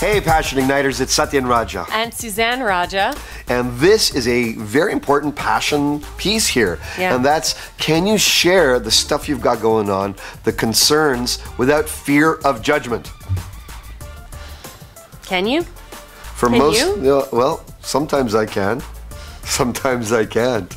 Hey, Passion Igniters, it's Satya and Raja. And Suzanne Raja. And this is a very important passion piece here. Yeah. And that's, can you share the stuff you've got going on, the concerns, without fear of judgment? Can you? For Can most, you? Well, sometimes I can. Sometimes I can't.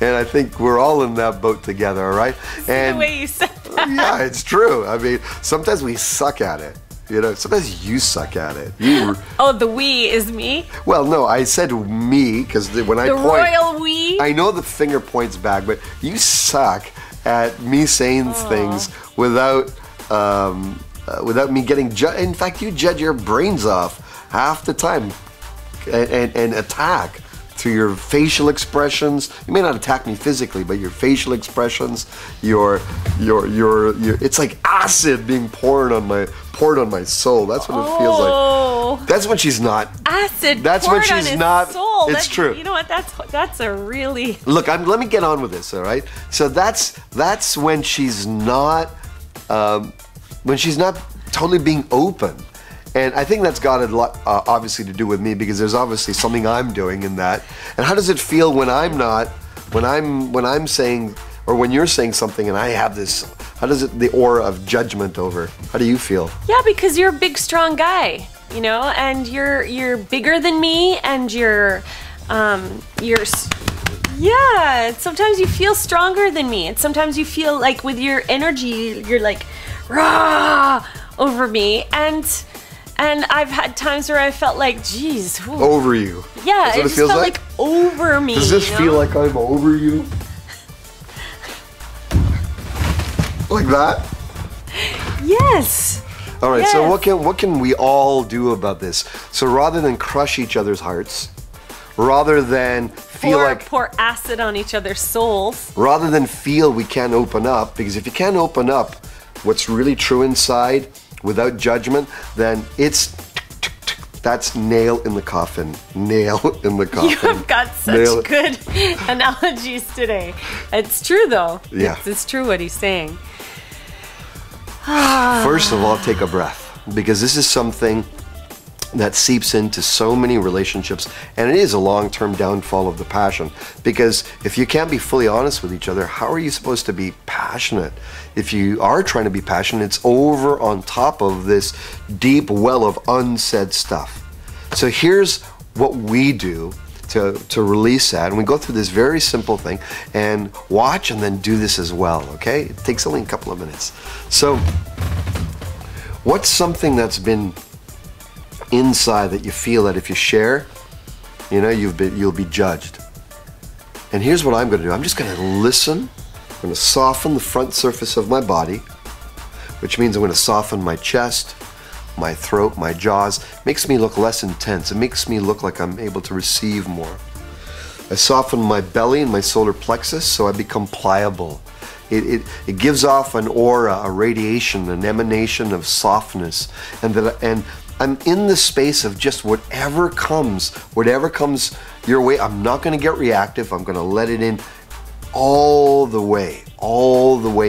And I think we're all in that boat together, all right? And the way you said that. Yeah, it's true. I mean, sometimes we suck at it. You know, sometimes you suck at it. You, oh, the we is me? well, no, I said me because when I The point, royal we? I know the finger points back, but you suck at me saying things without me getting judged. In fact, you judge your brains off half the time and attack through your facial expressions. You may not attack me physically, but your facial expressions, your it's like acid being poured on my soul. That's what it feels like. That's when she's not. Acid. That's when she's on his not. Soul. It's true. You know what? That's a really. Look, let me get on with this. All right. So that's when she's not totally being open. And I think that's got a lot, obviously, to do with me, because there's obviously something I'm doing in that. And how does it feel when I'm not, when I'm saying, or when you're saying something and I have this, how does it, the aura of judgment over? How do you feel? Yeah, because you're a big, strong guy, you know, and you're bigger than me, and yeah, sometimes you feel stronger than me, and sometimes you feel like with your energy, you're like, rah, over me, and I've had times where I felt like, geez. Whew. Over you. Yeah, it just felt like over me. Does this feel like I'm over you? Like that? Yes. All right, yes. so what can we all do about this? So rather than crush each other's hearts, rather than feel pour acid on each other's souls, rather than feel we can't open up, because if you can't open up what's really true inside without judgment, then that's nail in the coffin. Nail in the coffin. You have got such good analogies today. It's true though. Yeah. It's true what he's saying. First of all, take a breath, because this is something that seeps into so many relationships, and it is a long-term downfall of the passion, because if you can't be fully honest with each other, how are you supposed to be passionate? If you are trying to be passionate, it's over on top of this deep well of unsaid stuff. So here's what we do to release that, and we go through this very simple thing, and watch and then do this as well, okay? It takes only a couple of minutes. So what's something that's been inside that you feel that if you share, you know, you'll be judged? And here's what I'm going to do. I'm just going to listen. I'm going to soften the front surface of my body, which means I'm going to soften my chest, my throat, my jaws. It makes me look less intense. It makes me look like I'm able to receive more. I soften my belly and my solar plexus so I become pliable. It gives off an aura, a radiation, an emanation of softness, and I'm in the space of just whatever comes your way. I'm not going to get reactive. I'm going to let it in all the way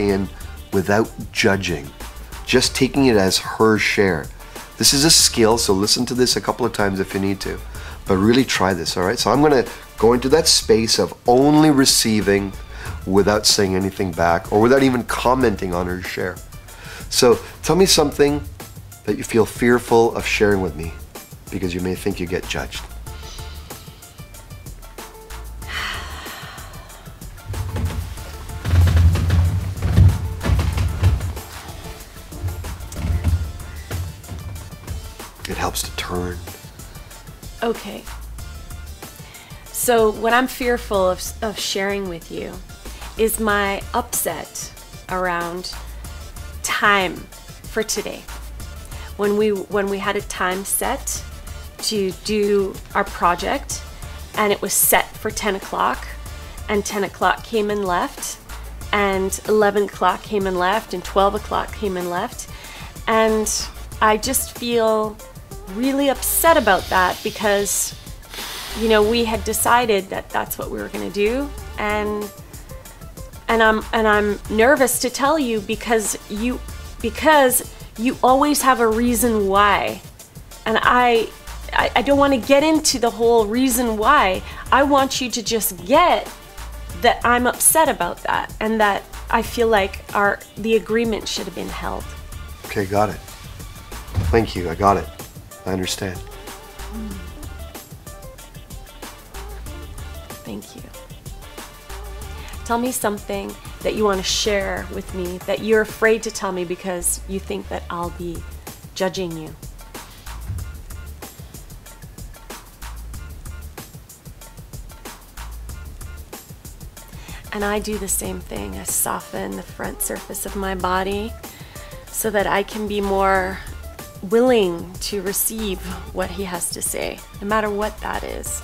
in without judging, just taking it as her share. This is a skill, so listen to this a couple of times if you need to, but really try this, all right? So I'm going to go into that space of only receiving without saying anything back or without even commenting on her share. So tell me something that you feel fearful of sharing with me because you may think you get judged. It helps to turn. Okay. So what I'm fearful of sharing with you is my upset around time for today. When we had a time set to do our project, and it was set for 10 o'clock, and 10 o'clock came and left, and 11 o'clock came and left, and 12 o'clock came and left, and I just feel really upset about that because, you know, we had decided that that's what we were going to do, and I'm nervous to tell you because you always have a reason why And I don't want to get into the whole reason why. I want you to just get that I'm upset about that, and that I feel like the agreement should have been held. Okay, got it. Thank you, I got it. I understand. Thank you. Tell me something that you want to share with me that you're afraid to tell me because you think that I'll be judging you. And I do the same thing. I soften the front surface of my body so that I can be more willing to receive what he has to say, no matter what that is.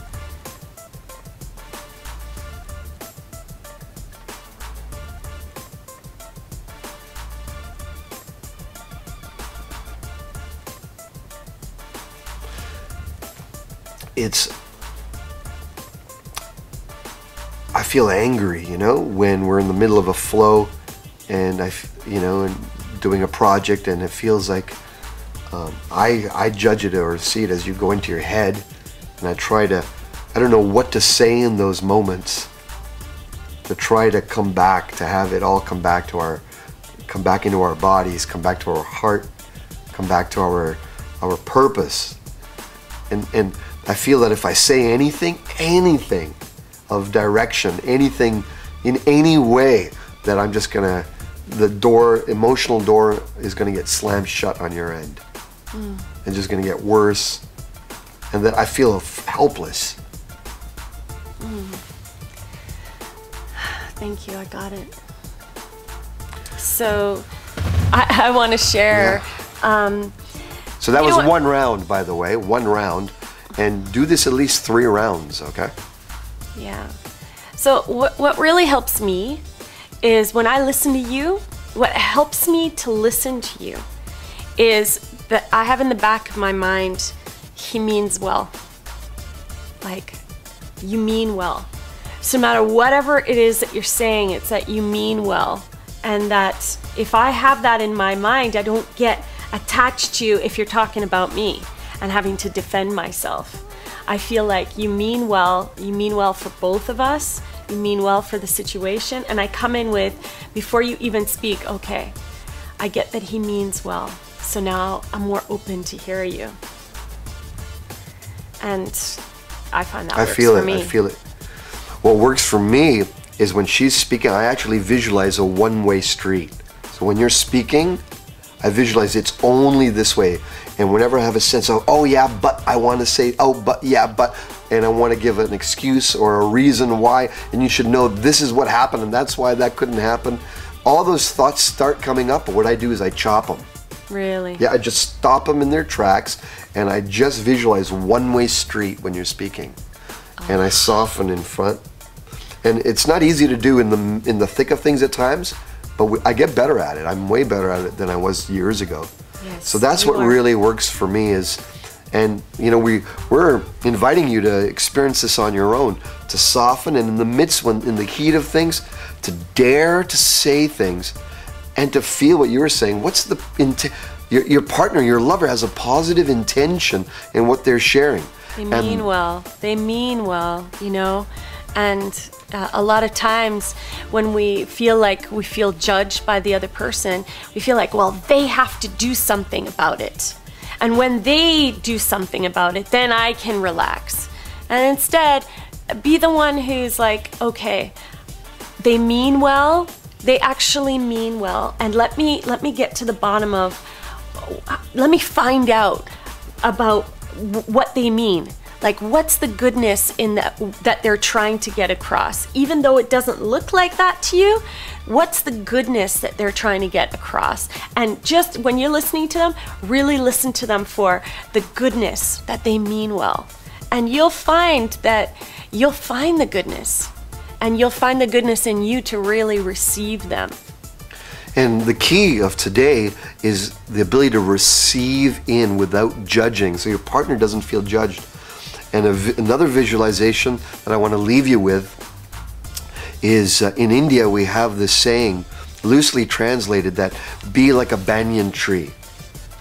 I feel angry, you know, when we're in the middle of a flow and and doing a project, and it feels like I judge it or see it as you go into your head, and I don't know what to say in those moments to try to come back, to have it all come back into our bodies, come back to our heart, come back to our purpose. And I feel that if I say anything of direction, anything in any way, that I'm just gonna, emotional door is gonna get slammed shut on your end. And just gonna get worse. And that I feel helpless. Thank you, I got it. So, I want to share. Yeah. So that was one round, by the way, one round. And do this at least 3 rounds, okay? Yeah. So what really helps me is when I listen to you, what helps me to listen to you is that I have in the back of my mind, he means well. Like, you mean well. So no matter whatever it is that you're saying, it's that you mean well. And that if I have that in my mind, I don't get attached to if you're talking about me and having to defend myself. I feel like you mean well for both of us, you mean well for the situation, and I come in with, before you even speak, okay, I get that he means well, so now I'm more open to hear you. And I find that works for me. I feel it. What works for me is when she's speaking, I actually visualize a one-way street. So when you're speaking, I visualize it's only this way. And whenever I have a sense of, oh yeah, but I want to say, oh, but yeah, but, and I want to give an excuse or a reason why, and you should know this is what happened and that's why that couldn't happen. All those thoughts start coming up, but what I do is I chop them. Really? Yeah, I just stop them in their tracks, and I just visualize one-way street when you're speaking. And I soften in front. And it's not easy to do in the thick of things at times, but I get better at it. I'm way better at it than I was years ago. Yes, so that's what really works for me is, and you know, we're inviting you to experience this on your own, to soften, and in the midst, in the heat of things, to dare to say things and to feel what you were saying. What's the your partner, your lover has a positive intention in what they're sharing. They mean well. They mean well, you know, and a lot of times when we feel judged by the other person, we feel like, well, they have to do something about it. And when they do something about it, then I can relax. And instead, be the one who's like, okay, they mean well, they actually mean well. And let me get to the bottom of, let me find out about what they mean. Like, what's the goodness in that they're trying to get across? Even though it doesn't look like that to you, what's the goodness that they're trying to get across? And just when you're listening to them, really listen to them for the goodness that they mean well. And you'll find the goodness. And you'll find the goodness in you to really receive them. And the key of today is the ability to receive in without judging, so your partner doesn't feel judged. And another visualization that I want to leave you with is in India we have this saying, loosely translated, that be like a banyan tree.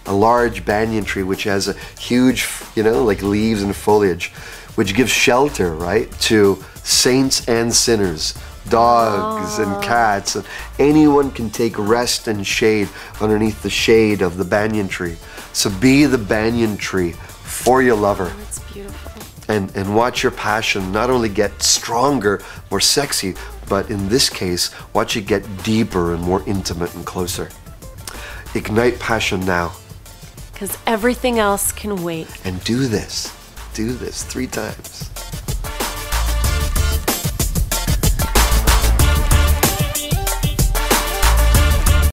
a large banyan tree which has a huge, like leaves and foliage, which gives shelter, right, to saints and sinners, dogs and cats, and anyone can take rest and shade underneath the shade of the banyan tree. So be the banyan tree for your lover. Oh, that's beautiful. And watch your passion not only get stronger, more sexy, but in this case, watch it get deeper and more intimate and closer. Ignite passion now. Because everything else can wait. And do this 3 times.